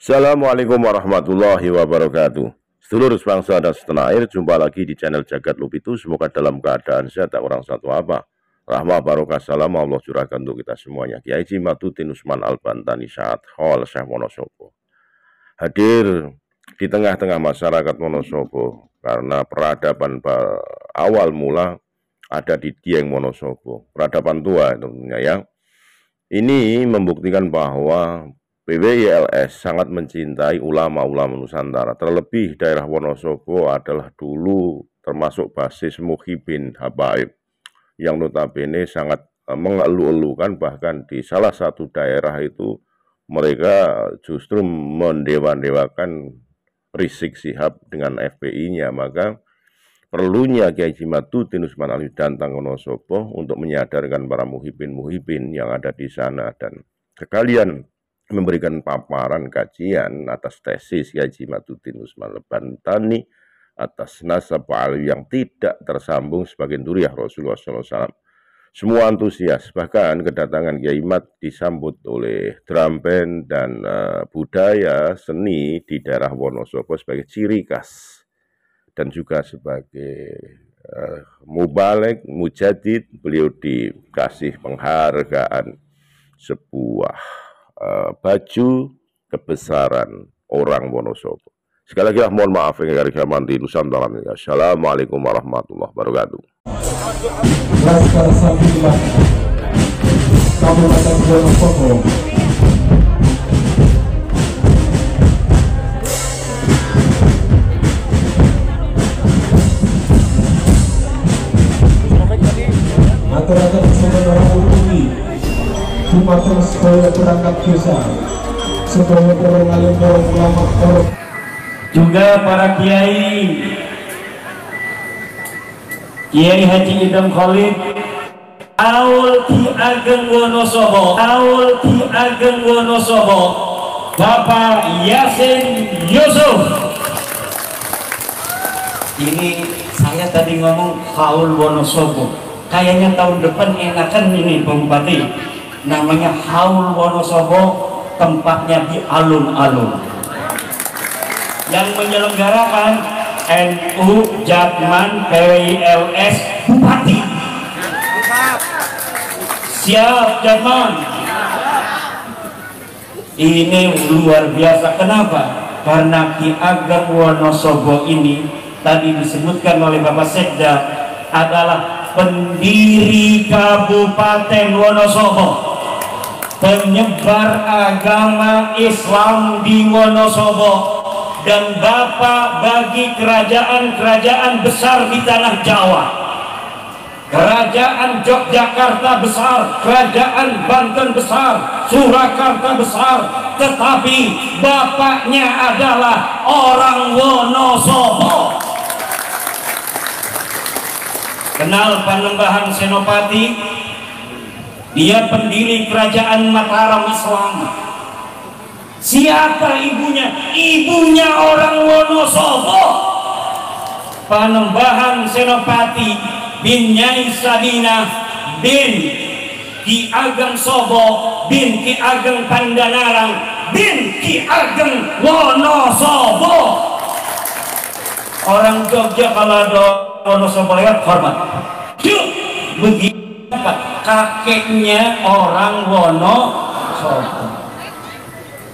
Assalamualaikum warahmatullahi wabarakatuh. Seluruh bangsa dan setanah air, jumpa lagi di channel Jagat Lupitu. Semoga dalam keadaan sehat, tak kurang satu apa. Rahmah barokah salam Allah curahkan untuk kita semuanya. Kiai Haji Maduddin Usman Al-Bantani Syahad Hol Syekh Wonosobo hadir di tengah-tengah masyarakat Wonosobo karena peradaban awal mula ada di Dieng Wonosobo, peradaban tua tentunya ya. Ini membuktikan bahwa PWILS sangat mencintai ulama-ulama Nusantara. Terlebih daerah Wonosobo adalah dulu termasuk basis Muhyiddin Habaib yang notabene sangat mengeluh-elukan, bahkan di salah satu daerah itu mereka justru mendewa-dewakan Rizik Syihab dengan FPI-nya. Maka perlunya Kiai Haji Maduddin Usman Al-Bantani datang ke Wonosobo untuk menyadarkan para muhibin yang ada di sana dan sekalian memberikan paparan kajian atas tesis Kiai Haji Maduddin Usman Al-Bantani atas nasab Ali yang tidak tersambung sebagai duriah Rasulullah SAW. Semua antusias, bahkan kedatangan Kiai Mat disambut oleh drum band dan budaya seni di daerah Wonosobo sebagai ciri khas dan juga sebagai mubalek, mujadid. Beliau dikasih penghargaan sebuah baju kebesaran orang Wonosobo. Sekali lagi mohon maaf yang di Nusantara. Assalamualaikum warahmatullahi wabarakatuh. Laskar Sabila Kabupaten Wonosobo masyarakat sebenarnya tinggi Sumatera sekolah perangkat desa sekolah perangkat ulama juga para kiai Haji Idam Khalid Aul Ki Ageng Wonosobo, Bapak Yasin Yusuf. Ini saya tadi ngomong Haul Wonosobo, kayaknya tahun depan enakan ini Bung Bupati, namanya Haul Wonosobo, tempatnya di alun-alun. Yang menyelenggarakan NU Jatman PWILS Bupati. Siap Jatman. Ini luar biasa. Kenapa? Karena Ki Ageng Wonosobo ini tadi disebutkan oleh Bapak Sekda adalah pendiri Kabupaten Wonosobo, penyebar agama Islam di Wonosobo, dan Bapak bagi kerajaan-kerajaan besar di tanah Jawa. Kerajaan Yogyakarta besar, kerajaan Banten besar, Surakarta besar, tetapi bapaknya adalah orang Wonosobo. Kenal Panembahan Senopati? Dia pendiri kerajaan Mataram Islam. Siapa ibunya? Ibunya orang Wonosobo. Panembahan Senopati bin Nyai Sabina bin Ki Ageng Sobo bin Ki Ageng Pandanarang bin Ki Ageng Wonosobo. Orang Jogja kalau ada Wonosobo lewat hormat. Begitu kakeknya orang Wonosobo.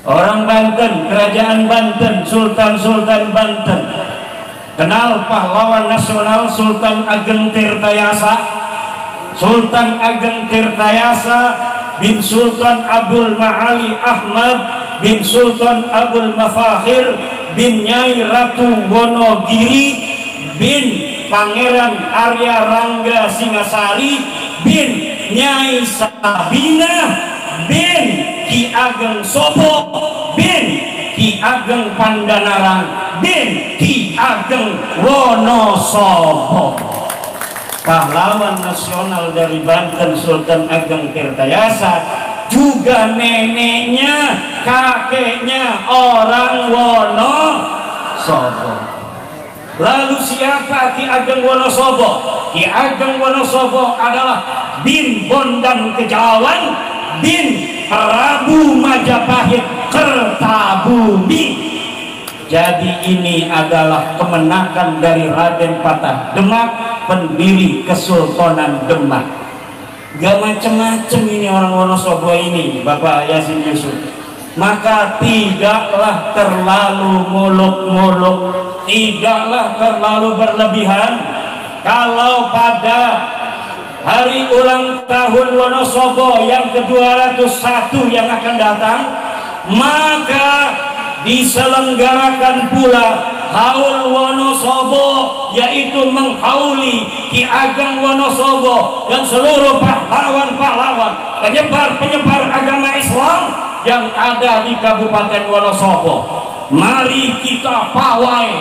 Orang Banten, kerajaan Banten, Sultan Banten. Kenal pahlawan nasional Sultan Ageng Tirtayasa? Sultan Ageng Tirtayasa bin Sultan Abdul Ma'ali Ahmad bin Sultan Abdul Mafakhir bin Nyai Ratu Wonogiri bin Pangeran Arya Rangga Singasari bin Nyai Sabina bin Ki Ageng Sobo bin Ki Ageng Pandanarang bin Ki Ageng Wonosobo. Pahlawan nasional dari Banten Sultan Ageng Tirtayasa, juga neneknya, kakeknya orang Wonosobo. Lalu siapa Ki Ageng Wonosobo? Ki Ageng Wonosobo adalah bin Bondan Kejawan bin Prabu Majapahit Kertabu maklumi. Jadi ini adalah kemenakan dari Raden Patah Demak, pendiri Kesultanan Demak. Gak macem-macem ini orang Wonosobo ini, Bapak Yasin Yusuf. Maka tidaklah terlalu muluk-muluk, tidaklah terlalu berlebihan. Kalau pada hari ulang tahun Wonosobo yang ke-201 yang akan datang, maka diselenggarakan pula haul Wonosobo, yaitu menghauli Ki Ageng Wonosobo dan seluruh pahlawan-pahlawan penyebar agama Islam yang ada di Kabupaten Wonosobo. Mari kita pawai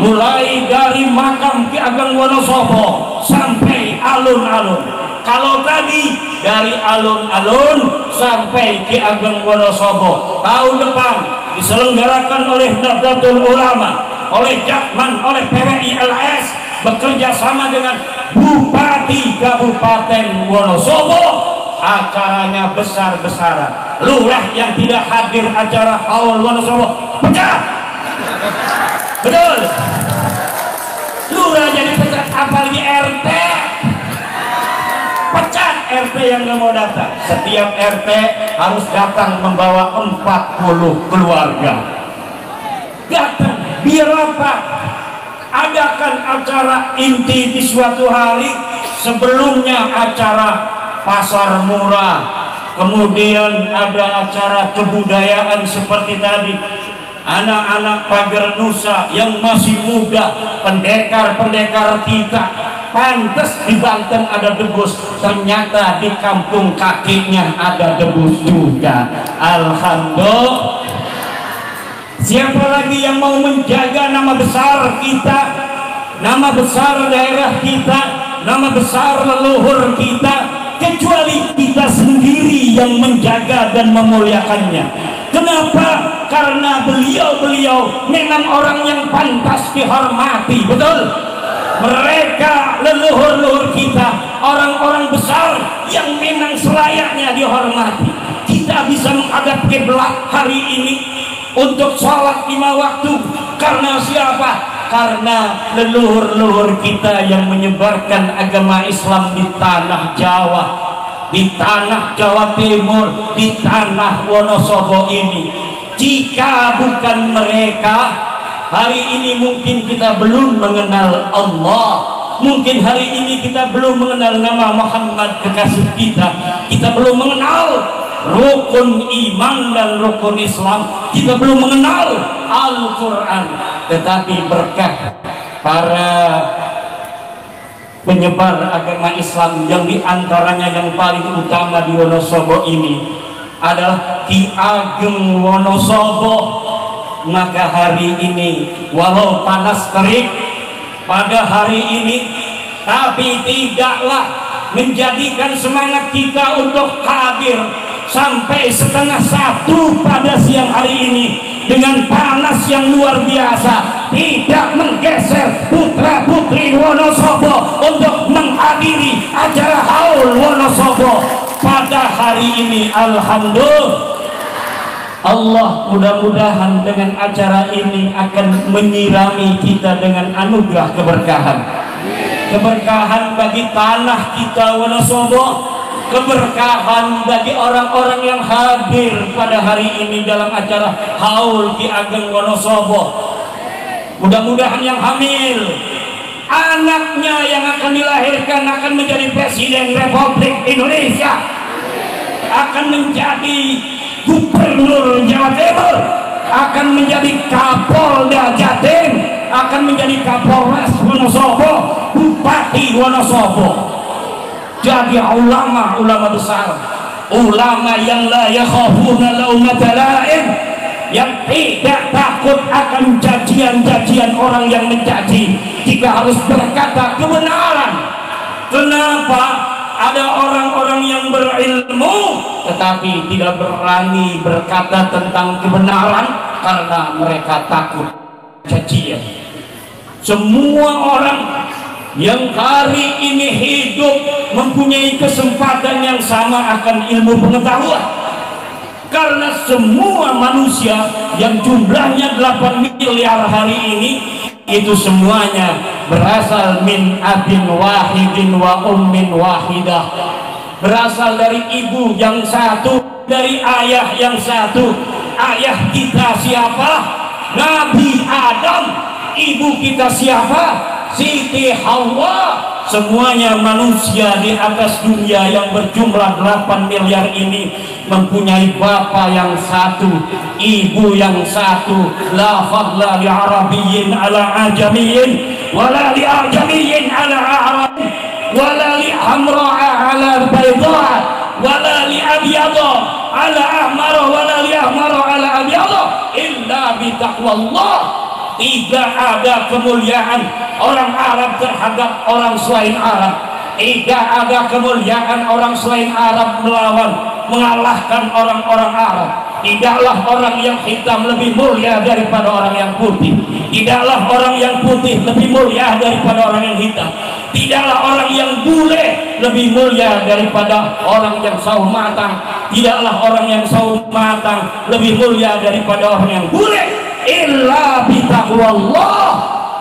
mulai dari makam Ki Ageng Wonosobo sampai alun-alun. Kalau tadi dari alun-alun sampai Ki Ageng Wonosobo, tahun depan diselenggarakan oleh Nahdlatul Ulama, oleh Jakman, oleh PWI-LS bekerja sama dengan Bupati Kabupaten Wonosobo. Acaranya besar-besaran. Lurah yang tidak hadir acara haul Wonosobo pecat. Betul. Lurah jadi pecat, apalagi RT. Pecat RT yang nggak mau datang. Setiap RT harus datang membawa 40 keluarga. Datang, biar apa? Adakan acara inti di suatu hari, sebelumnya acara pasar murah, kemudian ada acara kebudayaan seperti tadi, anak-anak pagar nusa yang masih muda, pendekar-pendekar kita. Pantes di Banten ada debus, ternyata di kampung kakinya ada debus juga. Alhamdulillah. Siapa lagi yang mau menjaga nama besar kita, nama besar daerah kita, nama besar leluhur kita, kecuali kita sendiri yang menjaga dan memuliakannya? Kenapa? Karena beliau-beliau memang orang yang pantas dihormati. Betul? Mereka leluhur-leluhur kita, orang-orang besar yang memang selayaknya dihormati. Kita bisa menghadap kiblat hari ini untuk sholat 5 waktu. Karena siapa? Karena leluhur-leluhur kita yang menyebarkan agama Islam di tanah Jawa, di tanah Jawa Timur, di tanah Wonosobo ini. Jika bukan mereka, hari ini mungkin kita belum mengenal Allah. Mungkin hari ini kita belum mengenal nama Muhammad kekasih kita. Kita belum mengenal rukun iman dan rukun Islam. Kita belum mengenal Al-Quran. Tetapi berkah para penyebar agama Islam yang diantaranya yang paling utama di Wonosobo ini adalah Ki Ageng Wonosobo, maka hari ini walau panas terik pada hari ini, tapi tidaklah menjadikan semangat kita untuk hadir sampai 12:30 pada siang hari ini dengan panas yang luar biasa, tidak menggeser putra putri Wonosobo untuk menghadiri acara haul Wonosobo pada hari ini. Alhamdulillah. Allah mudah-mudahan dengan acara ini akan menyirami kita dengan anugerah keberkahan. Keberkahan bagi tanah kita Wonosobo, keberkahan bagi orang-orang yang hadir pada hari ini dalam acara haul Ki Ageng Wonosobo. Mudah-mudahan yang hamil, anaknya yang akan dilahirkan akan menjadi Presiden Republik Indonesia, akan menjadi Gubernur Jawa Timur, akan menjadi Kapolda Jatim, akan menjadi Kapolres Wonosobo, Bupati Wonosobo. Jadi ulama besar, ulama yang la yakhafuna laumata la'im, yang tidak takut akan cacian-cacian orang yang mencaci jika harus berkata kebenaran. Kenapa? Ada orang-orang yang berilmu tetapi tidak berani berkata tentang kebenaran karena mereka takut cacian. Semua orang yang hari ini hidup mempunyai kesempatan yang sama akan ilmu pengetahuan. Karena semua manusia yang jumlahnya 8 miliar hari ini itu semuanya berasal min abin wahidin wa ummin wahidah, berasal dari ibu yang satu, dari ayah yang satu. Ayah kita siapa? Nabi Adam. Ibu kita siapa? Siti Hawa. Semuanya manusia di atas dunia yang berjumlah 8 miliar ini mempunyai bapa yang satu, ibu yang satu. La fadla li arabiyyin ala ajamiyyin wala li ajamiyyin ala arabi wala li hamra'a ala bayda'a wala li abyada ala ahmara wala li ahmara ala abyada illa bi taqwallah. Tidak ada kemuliaan orang Arab terhadap orang selain Arab. Tidak ada kemuliaan orang selain Arab mengalahkan orang-orang Arab. Tidaklah orang yang hitam lebih mulia daripada orang yang putih. Tidaklah orang yang putih lebih mulia daripada orang yang hitam. Tidaklah orang yang bule lebih mulia daripada orang yang sawo matang. Tidaklah orang yang sawo matang lebih mulia daripada orang yang bule. Illa bitaqwallah,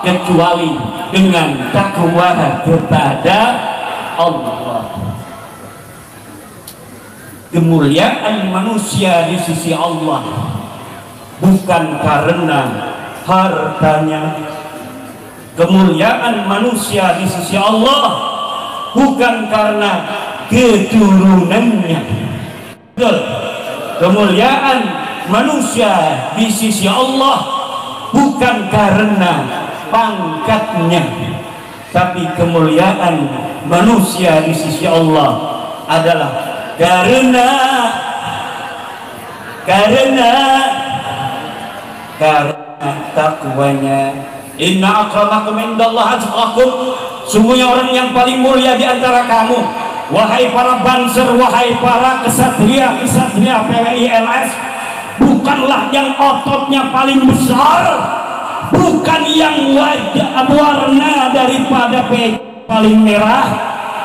kecuali dengan takwa kepada Allah. Kemuliaan manusia di sisi Allah bukan karena hartanya. Kemuliaan manusia di sisi Allah bukan karena keturunannya. Betul. Kemuliaan manusia di sisi Allah bukan karena pangkatnya, tapi kemuliaan manusia di sisi Allah adalah karena takwanya. Inna akramakum indallahi atqakum. Sungguhnya orang yang paling mulia di antara kamu, wahai para banser, wahai para kesatria PWI-LS, bukanlah yang ototnya paling besar, bukan yang wajah warna daripada paling merah,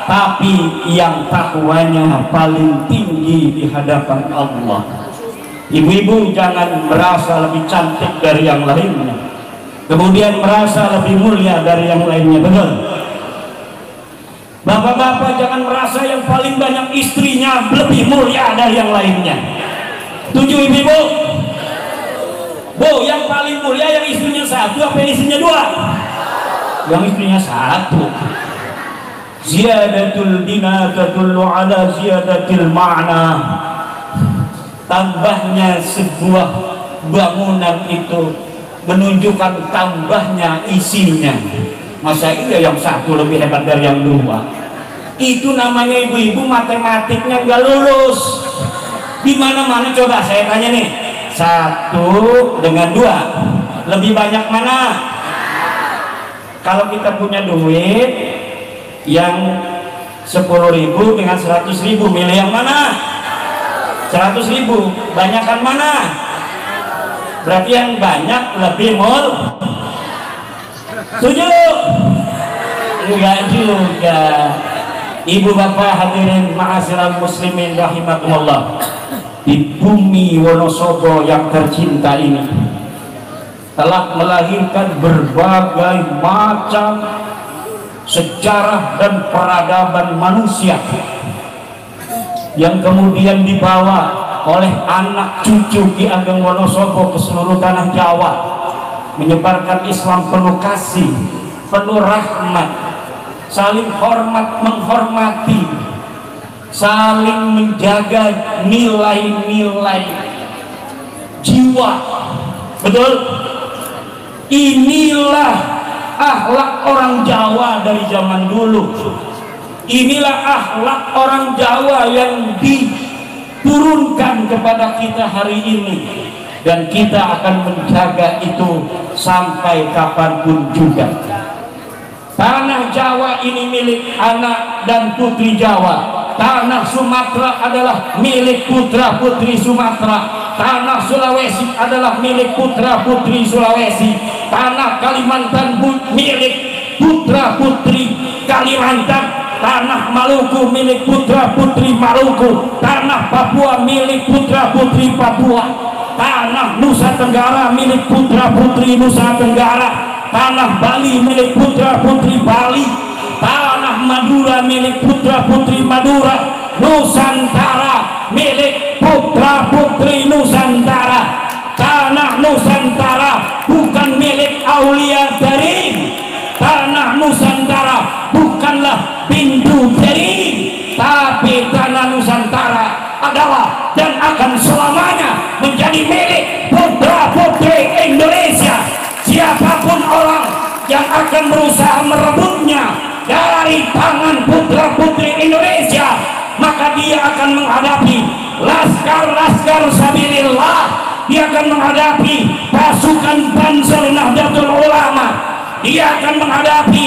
tapi yang takwanya paling tinggi di hadapan Allah. Ibu-ibu jangan merasa lebih cantik dari yang lainnya, kemudian merasa lebih mulia dari yang lainnya. Betul. Bapak-bapak jangan merasa yang paling banyak istrinya lebih mulia dari yang lainnya. Tujuh ibu-ibu. Bu, yang paling mulia yang istrinya satu apa yang istrinya dua? Yang istrinya satu. Ziyadatul dina tadullu ala ziyadatil ma'na. Tambahnya sebuah bangunan itu menunjukkan tambahnya isinya. Masa iya yang satu lebih hebat dari yang dua? Itu namanya ibu-ibu matematiknya nggak lulus. Di mana-mana coba saya tanya nih, satu dengan dua lebih banyak mana? Kalau kita punya duit yang 10.000 dengan 100.000, milih yang mana? 100.000. Banyakan mana? Berarti yang banyak lebih mul. Setuju? Enggak juga. Ibu bapak hadirin ma'asyiral muslimin rahimakumullah, di bumi Wonosobo yang tercinta ini telah melahirkan berbagai macam sejarah dan peradaban manusia yang kemudian dibawa oleh anak cucu Ki Ageng Wonosobo ke seluruh tanah Jawa, menyebarkan Islam penuh kasih, penuh rahmat, saling hormat menghormati, saling menjaga nilai-nilai jiwa. Betul? Inilah akhlak orang Jawa dari zaman dulu. Inilah akhlak orang Jawa yang diturunkan kepada kita hari ini, dan kita akan menjaga itu sampai kapanpun juga. Tanah Jawa ini milik anak dan putri Jawa. Tanah Sumatera adalah milik putra putri Sumatera. Tanah Sulawesi adalah milik putra putri Sulawesi. Tanah Kalimantan milik putra putri Kalimantan. tanah Maluku milik putra putri Maluku, tanah Papua milik putra putri Papua, tanah Nusa Tenggara milik putra putri Nusa Tenggara, tanah Bali milik putra putri Bali, tanah Madura milik putra putri Madura, Nusantara milik putra putri Nusantara. Tanah Nusantara bukan milik Aulia Daring, tanah Nusantara bukanlah pintu Daring, tapi tanah Nusantara adalah dan akan selamanya menjadi milik putra putri Indonesia. Siapapun orang yang akan berusaha merebutnya dari tangan putra putri Indonesia, maka dia akan menghadapi laskar-laskar sabilillah, dia akan menghadapi pasukan Banser Nahdlatul Ulama, dia akan menghadapi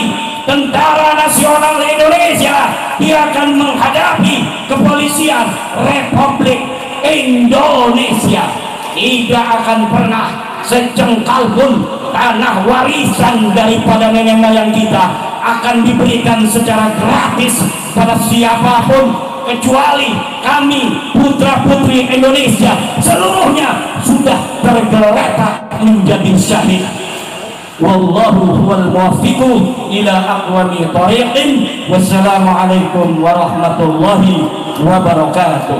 Tentara Nasional Indonesia, dia akan menghadapi kepolisian Republik Indonesia. Tidak akan pernah secengkal pun tanah warisan daripada nenek moyang kita akan diberikan secara gratis pada siapapun, kecuali kami putra putri Indonesia seluruhnya sudah tergeletak menjadi syahid. Wallahu huwal muwaffiqu ila aqwamit thariqin. Wassalamualaikum warahmatullahi wabarakatuh.